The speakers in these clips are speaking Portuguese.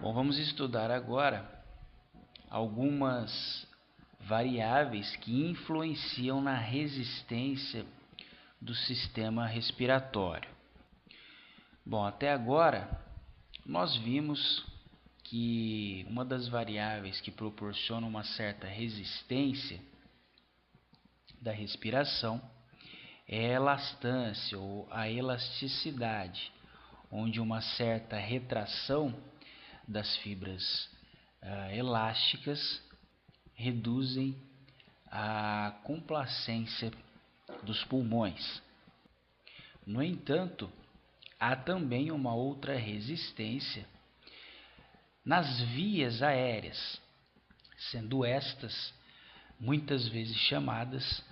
Bom, vamos estudar agora algumas variáveis que influenciam na resistência do sistema respiratório. Bom, até agora nós vimos que uma das variáveis que proporciona uma certa resistência da respiração é a elastância ou a elasticidade, onde uma certa retração das fibras elásticas reduzem a complacência dos pulmões. No entanto, há também uma outra resistência nas vias aéreas, sendo estas muitas vezes chamadas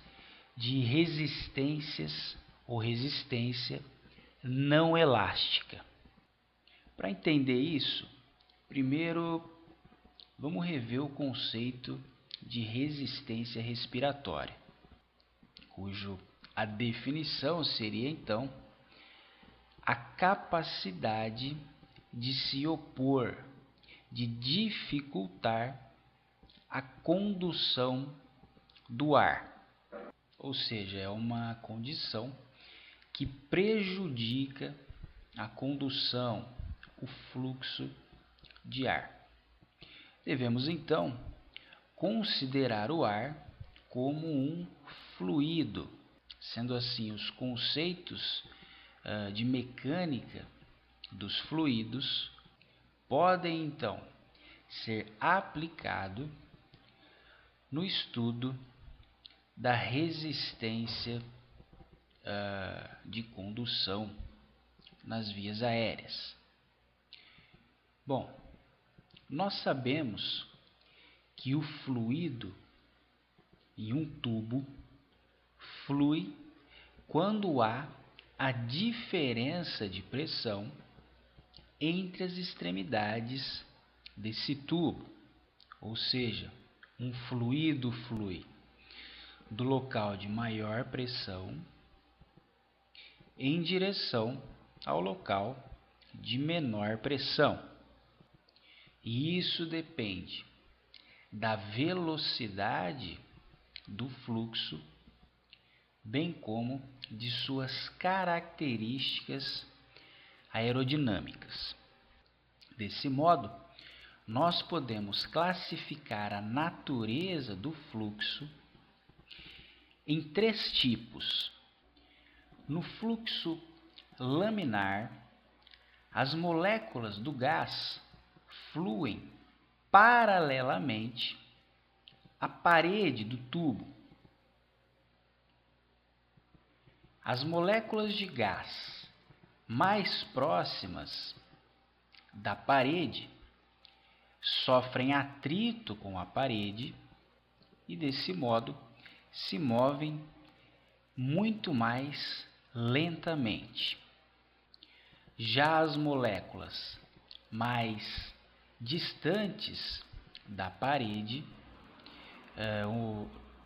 de resistências ou resistência não elástica. Para entender isso, primeiro vamos rever o conceito de resistência respiratória, cujo a definição seria então a capacidade de se opor, de dificultar a condução do ar. Ou seja, é uma condição que prejudica a condução, o fluxo de ar. Devemos então considerar o ar como um fluido, sendo assim os conceitos de mecânica dos fluidos podem então ser aplicados no estudo da resistência de condução nas vias aéreas. Bom, nós sabemos que o fluido em um tubo flui quando há a diferença de pressão entre as extremidades desse tubo, ou seja, um fluido flui do local de maior pressão em direção ao local de menor pressão. E isso depende da velocidade do fluxo, bem como de suas características aerodinâmicas. Desse modo, nós podemos classificar a natureza do fluxo em três tipos. No fluxo laminar, as moléculas do gás fluem paralelamente à parede do tubo. As moléculas de gás mais próximas da parede sofrem atrito com a parede e, desse modo, se movem muito mais lentamente. Já as moléculas mais distantes da parede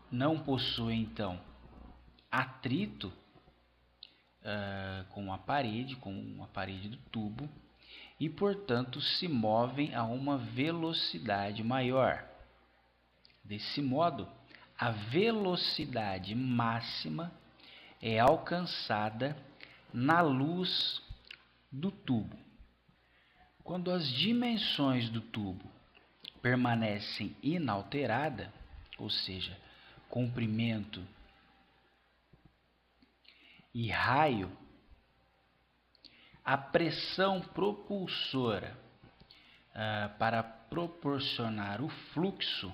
não possuem então atrito com a parede do tubo e, portanto, se movem a uma velocidade maior. Desse modo, a velocidade máxima é alcançada na luz do tubo. Quando as dimensões do tubo permanecem inalteradas, ou seja, comprimento e raio, a pressão propulsora para proporcionar o fluxo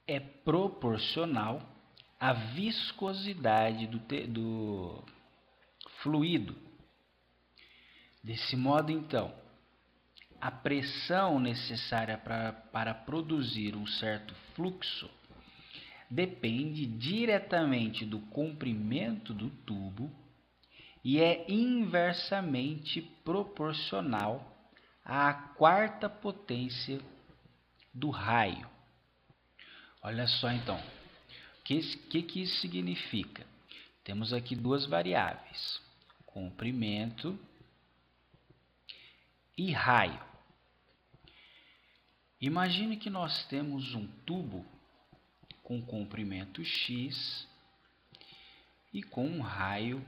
é proporcional à viscosidade do fluido. Desse modo, então, a pressão necessária para produzir um certo fluxo depende diretamente do comprimento do tubo e é inversamente proporcional à quarta potência do raio. Olha só então, o que isso significa? Temos aqui duas variáveis, comprimento e raio. Imagine que nós temos um tubo com comprimento X e com um raio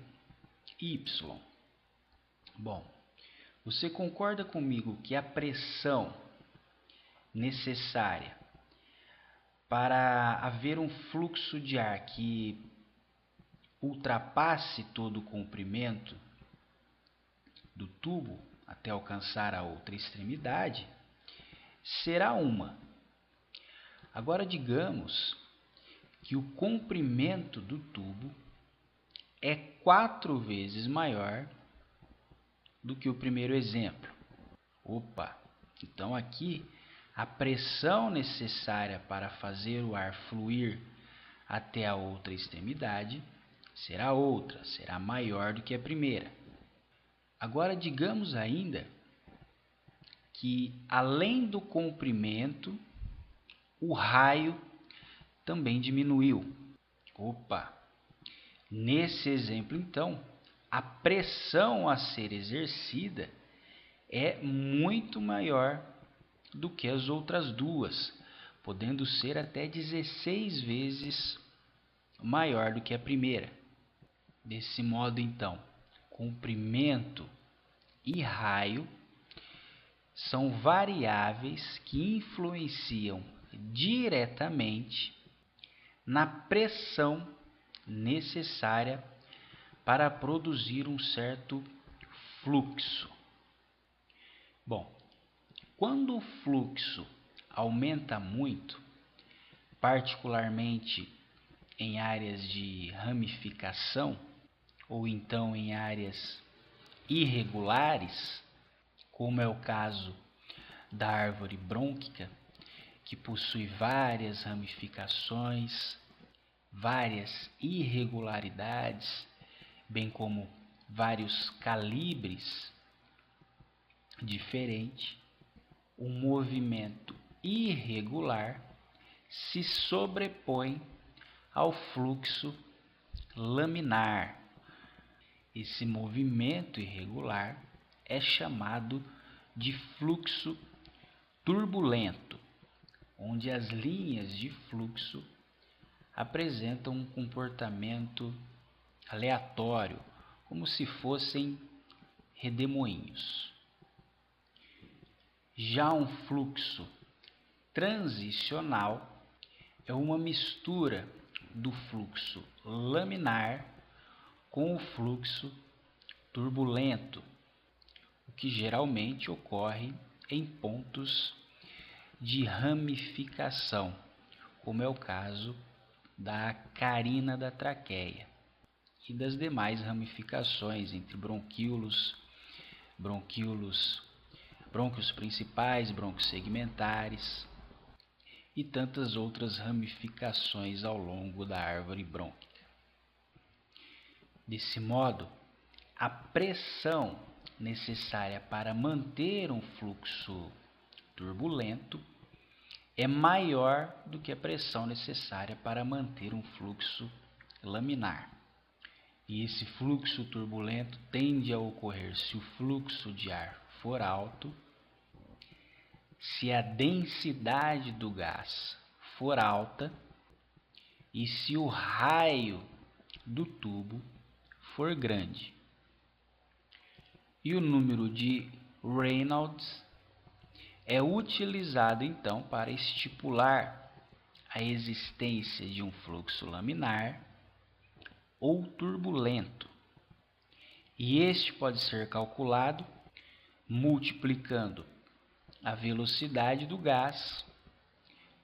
Y. Bom, você concorda comigo que a pressão necessária para haver um fluxo de ar que ultrapasse todo o comprimento do tubo até alcançar a outra extremidade será uma? Agora digamos que o comprimento do tubo é 4 vezes maior do que o primeiro exemplo. Opa, então aqui a pressão necessária para fazer o ar fluir até a outra extremidade será outra, será maior do que a primeira. Agora digamos ainda que além do comprimento, o raio também diminuiu. Opa! Nesse exemplo, então, a pressão a ser exercida é muito maior do que as outras duas, podendo ser até 16 vezes maior do que a primeira. Desse modo, então, comprimento e raio são variáveis que influenciam diretamente na pressão necessária para produzir um certo fluxo. Bom, quando o fluxo aumenta muito, particularmente em áreas de ramificação ou então em áreas irregulares, como é o caso da árvore brônquica, que possui várias ramificações, várias irregularidades, bem como vários calibres diferentes, o movimento irregular se sobrepõe ao fluxo laminar. Esse movimento irregular é chamado de fluxo turbulento, onde as linhas de fluxo apresentam um comportamento aleatório, como se fossem redemoinhos. Já um fluxo transicional é uma mistura do fluxo laminar com o fluxo turbulento, o que geralmente ocorre em pontos de ramificação, como é o caso da carina da traqueia e das demais ramificações entre brônquios principais, brônquios segmentares e tantas outras ramificações ao longo da árvore brônquica. Desse modo, a pressão necessária para manter um fluxo turbulento é maior do que a pressão necessária para manter um fluxo laminar. E esse fluxo turbulento tende a ocorrer se o fluxo de ar for alto, se a densidade do gás for alta e se o raio do tubo for grande. E o número de Reynolds é utilizado então para estipular a existência de um fluxo laminar ou turbulento. E este pode ser calculado multiplicando a velocidade do gás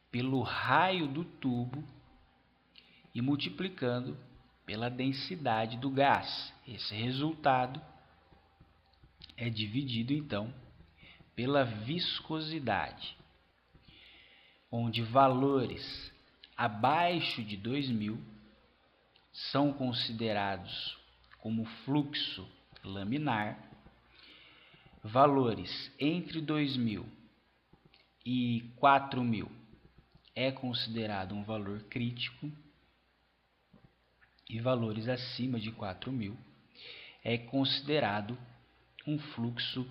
pelo raio do tubo e multiplicando pela densidade do gás. Esse resultado é dividido então pela viscosidade, onde valores abaixo de 2000 são considerados como fluxo laminar, valores entre 2000 e 4000 é considerado um valor crítico e valores acima de 4000 é considerado um fluxo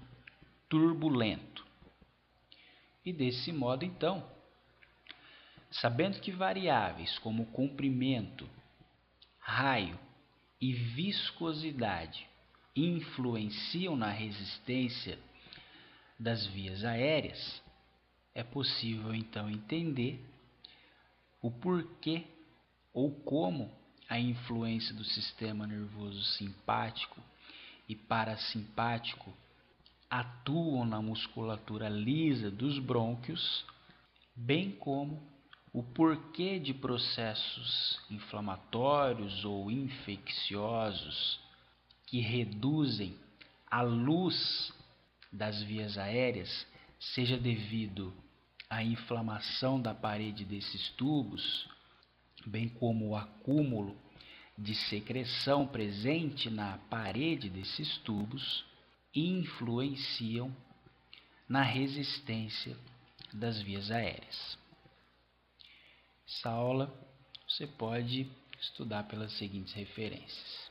turbulento. E desse modo, então, sabendo que variáveis como comprimento, raio e viscosidade influenciam na resistência das vias aéreas, é possível então entender o porquê ou como a influência do sistema nervoso simpático e parasimpático atuam na musculatura lisa dos brônquios, bem como o porquê de processos inflamatórios ou infecciosos que reduzem a luz das vias aéreas, seja devido à inflamação da parede desses tubos, bem como o acúmulo de secreção presente na parede desses tubos, influenciam na resistência das vias aéreas. Essa aula você pode estudar pelas seguintes referências.